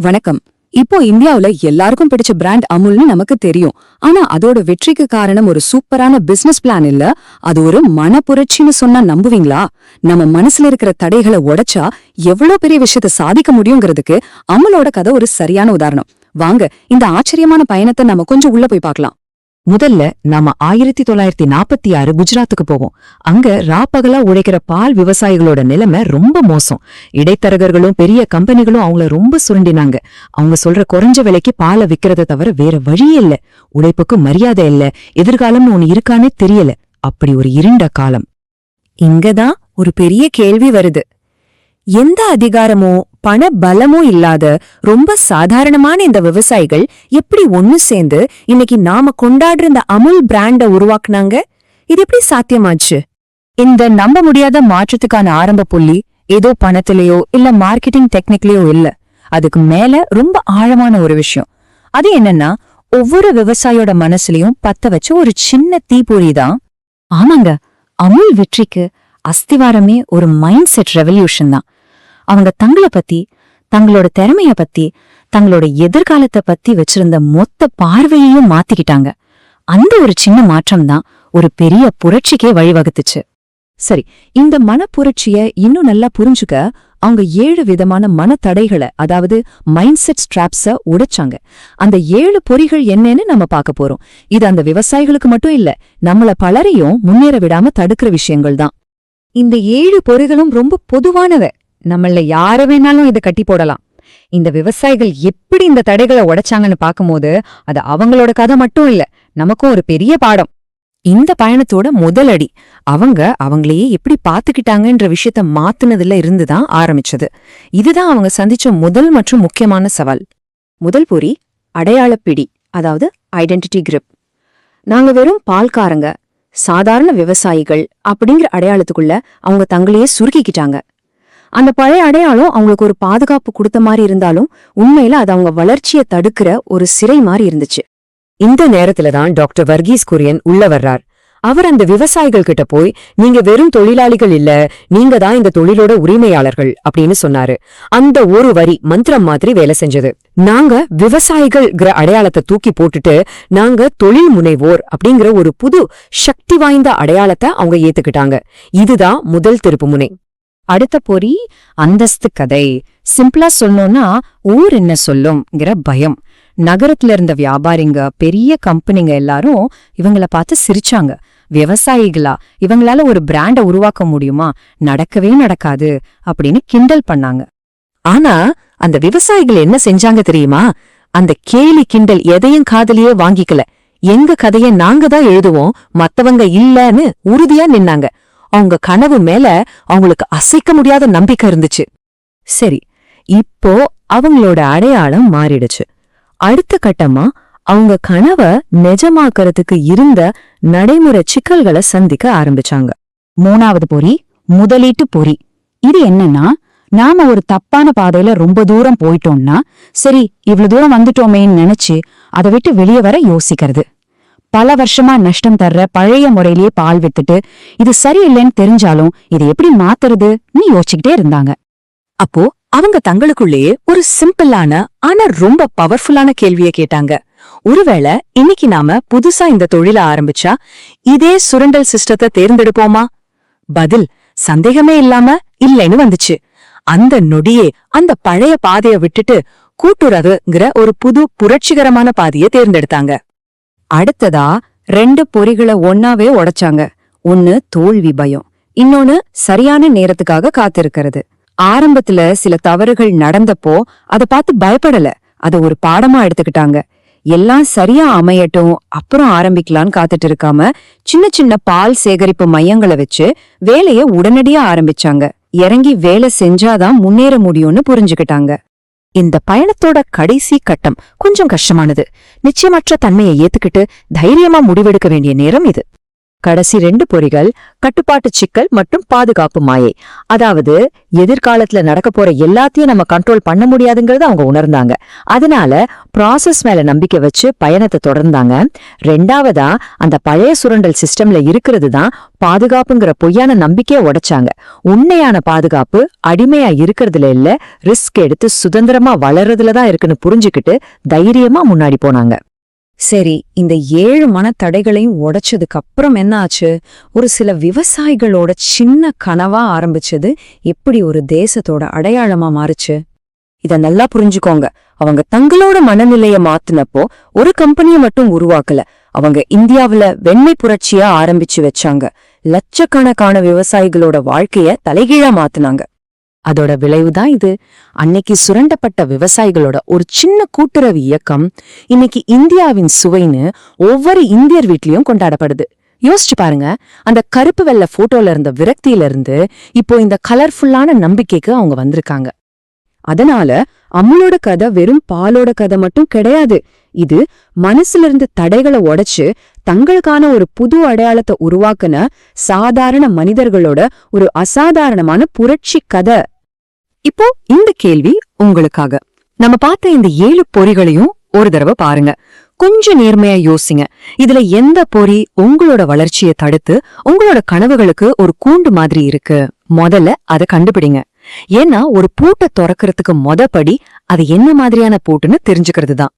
வணக்கம். இப்போ இந்தியாவுல எல்லாருக்கும் பிடிச்ச பிராண்ட் அமுல்னு நமக்கு தெரியும். ஆனா அதோட வெற்றிக்கு காரணம் ஒரு சூப்பரான பிசினஸ் பிளான் இல்ல, அது ஒரு மனப்புரட்சின்னு சொன்னா நம்புவீங்களா? நம்ம மனசுல இருக்கிற தடைகளை உடைச்சா எவ்வளவு பெரிய விஷயத்த சாதிக்க முடியுங்கிறதுக்கு அமுலோட கதை ஒரு சரியான உதாரணம். வாங்க இந்த ஆச்சரியமான பயணத்தை நம்ம கொஞ்சம் உள்ள போய் பார்க்கலாம். முதல்ல நாம 1946 குஜராத்துக்கு போவோம். அங்க ராப்பகலா உழைக்கிற பால் விவசாயிகளோட நிலைமை ரொம்ப மோசம். இடைத்தரகர்களும் பெரிய கம்பெனிகளும் அவங்கள ரொம்ப சுரண்டினாங்க. அவங்க சொல்ற குறைஞ்ச விலைக்கு பாலை விக்கிறத தவிர வேற வழியே இல்ல. உழைப்புக்கு மரியாதை இல்ல, எதிர்காலம்னு ஒண்ணு இருக்கானே தெரியல. அப்படி ஒரு இருண்ட காலம். இங்கதான் ஒரு பெரிய கேள்வி வருது. எந்த அதிகாரமோ பண பலமோ இல்லாத ரொம்ப சாதாரணமான இந்த விவசாயிகள் எப்படி ஒன்னு சேர்ந்து இன்னைக்கு நாம கொண்டாடுற இந்த அமுல் பிராண்ட உருவாக்குனாங்க? இது எப்படி சாத்தியமாச்சு? இந்த நம்ப முடியாத மாற்றத்துக்கான ஆரம்ப புள்ளி ஏதோ பணத்திலேயோ இல்ல மார்க்கெட்டிங் டெக்னிக்லயோ இல்ல. அதுக்கு மேல ரொம்ப ஆழமான ஒரு விஷயம். அது என்னன்னா, ஒவ்வொரு விவசாயியோட மனசுலயும் பத்த வச்ச ஒரு சின்ன தீப்பொறிதான். ஆமாங்க, அமுல் வெற்றிக்கு அஸ்திவாரமே ஒரு மைண்ட் செட் ரெவல்யூஷன் தான். அவங்க தங்களை பத்தி, தங்களோட திறமைய பத்தி, தங்களோட எதிர்காலத்தை பத்தி வச்சிருந்த மொத்த பார்வையையும் மாத்திக்கிட்டாங்க. அந்த ஒரு சின்ன மாற்றம் தான் ஒரு பெரிய புரட்சிக்கே வழிவகுத்துச்சு. சரி, இந்த மனப்புரட்சிய இன்னும் நல்லா புரிஞ்சுக்க அவங்க 7 விதமான மனத்தடைகளை, அதாவது மைண்ட் செட் ஸ்ட்ராப்ஸ உடைச்சாங்க. அந்த 7 பொறிகள் என்னன்னு நம்ம பார்க்க போறோம். இது அந்த விவசாயிகளுக்கு மட்டும் இல்ல, நம்மள பலரையும் முன்னேற விடாம தடுக்கிற விஷயங்கள் தான். இந்த 7 பொறிகளும் ரொம்ப பொதுவானவ. நம்மள யார வேணாலும் இதை கட்டி போடலாம். இந்த விவசாயிகள் எப்படி இந்த தடைகளை உடைச்சாங்கன்னு பார்க்கும்போது அது அவங்களோட கதை மட்டும் இல்ல, நமக்கும் ஒரு பெரிய பாடம். இந்த பயணத்தோட முதல் அடி அவங்களையே எப்படி பாத்துக்கிட்டாங்கன்ற விஷயத்த மாத்துனதுல இருந்துதான் ஆரம்பிச்சது. இதுதான் அவங்க சந்திச்ச முதல் மற்றும் முக்கியமான சவால். முதல் பொறி அடையாளப்பிடி, அதாவது ஐடென்டிட்டி கிரிப். நாங்க வெறும் பால்காரங்க, சாதாரண விவசாயிகள் அப்படிங்கிற அடையாளத்துக்குள்ள அவங்க தங்களையே சுருக்கிக்கிட்டாங்க. அந்த பழைய அடையாளம் அவங்களுக்கு ஒரு பாதுகாப்பு கொடுத்த மாதிரி இருந்தாலும் உண்மையில அது அவங்க வளர்ச்சியை தடுக்கிற ஒரு சிறை மாதிரி இருந்துச்சு. இந்த நேரத்துலதான் டாக்டர் வர்கீஸ் குரியன் உள்ள வர்றார். அவர் அந்த விவசாயிகள் கிட்ட போய், நீங்க வெறும் தொழிலாளிகள் இல்ல, நீங்க தான் இந்த தொழிலோட உரிமையாளர்கள் அப்படின்னு சொன்னாரு. அந்த ஒரு வரி மந்திரம் மாதிரி வேலை செஞ்சது. நாங்க விவசாயிகள்ங்கிற அடையாளத்தை தூக்கி போட்டுட்டு நாங்க தொழில் முனைவோர் அப்படிங்கிற ஒரு புது சக்தி வாய்ந்த அடையாளத்தை அவங்க ஏத்துக்கிட்டாங்க. இதுதான் முதல் திருப்புமுனை. அடுத்த பொறி அந்தஸ்து கதை. சிம்பிளா சொல்லணும்னா, ஊர் என்ன சொல்லும்ங்கிற பயம். நகரத்துல இருந்த வியாபாரிங்க, பெரிய கம்பெனிங்க எல்லாரும் இவங்கள பார்த்து சிரிச்சாங்க. விவசாயிகளா, இவங்களால ஒரு பிராண்ட உருவாக்க முடியுமா? நடக்கவே நடக்காது அப்படின்னு கிண்டல் பண்ணாங்க. ஆனா அந்த விவசாயிகள் என்ன செஞ்சாங்க தெரியுமா? அந்த கேலி கிண்டல் எதையும் காதலியே வாங்கிக்கல. எங்க கதைய நாங்க தான் எழுதுவோம், மத்தவங்க இல்லன்னு உறுதியா நின்னாங்க. அவங்க கனவு மேல அவங்களுக்கு அசைக்க முடியாத நம்பிக்கை இருந்துச்சு. சரி, இப்போ அவங்களோட அடையாளம் மாறிடுச்சு. அடுத்த கட்டமா அவங்க கனவை நிஜமாக்கறதுக்கு இருந்த நடைமுறை சிக்கல்களை சந்திக்க ஆரம்பிச்சாங்க. மூணாவது பொறி முதலீட்டு பொறி. இது என்னன்னா, நாம ஒரு தப்பான பாதையில ரொம்ப தூரம் போயிட்டோம்னா, சரி இவ்வளவு தூரம் வந்துட்டோமேன்னு நினைச்சு அதை விட்டு வெளியே வர யோசிக்கிறது. பல வருஷமா நஷ்டம் தர்ற பழைய முறையிலேயே பால் வித்துட்டு இது சரியில்லைன்னு தெரிஞ்சாலும் இதை எப்படி மாத்துறதுன்னு யோசிச்சுக்கிட்டே இருந்தாங்க. அப்போ அவங்க தங்களுக்குள்ளேயே ஒரு சிம்பிளான ஆனா ரொம்ப பவர்ஃபுல்லான கேள்விய கேட்டாங்க. ஒருவேளை இன்னைக்கு நாம புதுசா இந்த தொழில ஆரம்பிச்சா இதே சுரண்டல் சிஸ்டத்தை தேர்ந்தெடுப்போமா? பதில் சந்தேகமே இல்லாம இல்லைன்னு வந்துச்சு. அந்த நொடியே அந்த பழைய பாதைய விட்டுட்டு கூட்டுறவுங்கிற ஒரு புது புரட்சிகரமான பாதையை தேர்ந்தெடுத்தாங்க. அடுத்ததா 2 பொறிகளை ஒன்னாவே உடைச்சாங்க. ஒன்னு தோல்வி பயம், இன்னொன்னு சரியான நேரத்துக்காக காத்திருக்கிறது. ஆரம்பத்துல சில தவறுகள் நடந்தப்போ அதை பார்த்து பயப்படல, அதை ஒரு பாடமா எடுத்துக்கிட்டாங்க. எல்லாம் சரியா அமையட்டும் அப்புறம் ஆரம்பிக்கலான்னு காத்துட்டு இருக்காம சின்ன சின்ன பால் சேகரிப்பு மையங்களை வச்சு வேலைய உடனடியா ஆரம்பிச்சாங்க. இறங்கி வேலை செஞ்சாதான் முன்னேற முடியும்னு புரிஞ்சுக்கிட்டாங்க. இந்த பயணத்தோட கடைசி கட்டம் கொஞ்சம் கஷ்டமானது. நிச்சயமற்ற தன்மையை ஏத்துக்கிட்டு தைரியமா முடிவெடுக்க வேண்டிய நேரம் இது. கடைசி 2 பொறிகள் கட்டுப்பாட்டு சிக்கல் மற்றும் பாதுகாப்பு மாயை. அதாவது எதிர்காலத்துல நடக்க போற எல்லாத்தையும் நம்ம கண்ட்ரோல் பண்ண முடியாதுங்கறத அவங்க உணர்ந்தாங்க. அதனால ப்ராசஸ் மேல நம்பிக்கை வச்சு பயணத்தை தொடர்ந்தாங்க. 2வதா அந்த பழைய சுரண்டல் சிஸ்டம்ல இருக்கிறது தான் பாதுகாப்புங்கிற பொய்யான நம்பிக்கையை உடைச்சாங்க. உண்மையான பாதுகாப்பு அடிமையா இருக்கிறதுல இல்ல, ரிஸ்க் எடுத்து சுதந்திரமா வளர்றதுல தான் இருக்குன்னு புரிஞ்சுக்கிட்டு தைரியமா முன்னாடி போனாங்க. சரி, இந்த 7 மனத்தடைகளையும் உடைச்சதுக்கு அப்புறம் என்ன ஆச்சு? ஒரு சில விவசாயிகளோட சின்ன கனவா ஆரம்பிச்சது எப்படி ஒரு தேசத்தோட அடையாளமா மாறுச்சு? இத நல்லா புரிஞ்சுக்கோங்க. அவங்க தங்களோட மனநிலைய மாத்துனப்போ ஒரு கம்பெனியை மட்டும் உருவாக்கல. அவங்க இந்தியாவுல வெண்மை புரட்சியா ஆரம்பிச்சு வச்சாங்க. லட்சக்கணக்கான விவசாயிகளோட வாழ்க்கைய தலைகீழா மாத்துனாங்க. அதோட விளைவுதான் இது. அன்னைக்கு சுரண்டப்பட்ட விவசாயிகளோட ஒரு சின்ன கூட்டுறவு இயக்கம் இன்னைக்கு இந்தியாவின் சுவைன்னு ஒவ்வொரு இந்தியர் வீட்லயும் கொண்டாடப்படுது. யோசிச்சு பாருங்க, அந்த கருப்பு வெள்ளை போட்டோல இருந்த விரக்தியில இருந்து இப்போ இந்த கலர்ஃபுல்லான நம்பிக்கைக்கு அவங்க வந்திருக்காங்க. அதனால அமுலோட கதை வெறும் பாலோட கதை மட்டும் கிடையாது. இது மனசுல இருந்து தடைகளை உடைச்சு தங்களுக்கான ஒரு புது அடையாளத்தை உருவாக்குன சாதாரண மனிதர்களோட ஒரு அசாதாரணமான புரட்சி கதை. இப்போ இந்த கேள்வி உங்களுக்காக. நம்ம பார்த்த இந்த 7 பொறிகளையும் ஒரு தடவை பாருங்க. கொஞ்சம் நேர்மையா யோசிங்க. இதுல எந்த பொறி உங்களோட வளர்ச்சியை தடுத்து உங்களோட கனவுகளுக்கு ஒரு கூண்டு மாதிரி இருக்கு? முதல்ல அதை கண்டுபிடிங்க. ஏன்னா ஒரு பூட்டை திறக்கிறதுக்கு படி அது என்ன மாதிரியான பூட்டுன்னு தெரிஞ்சுக்கிறது தான்.